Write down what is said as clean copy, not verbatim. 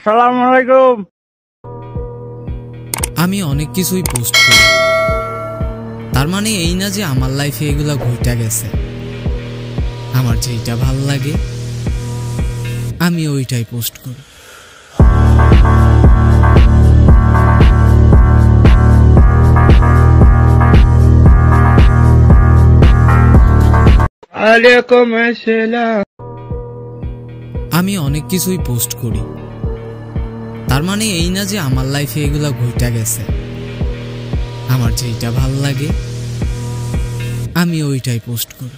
আসসালামু আলাইকুম। আমি অনেক কিছুই পোস্ট করি, তার মানে এই না যে আমার লাইফে এগুলা ঘুরতে গেছে। আমার যেইটা ভাল লাগে আমি ওইটাই পোস্ট করি। ওয়ালাইকুম আসসালাম। আমি অনেক কিছুই পোস্ট করি, তার মানে এই না যে আমার লাইফে এগুলা ঘুরতে গেছে। আমার যেইটা ভাল লাগে আমি ওইটাই পোস্ট করি।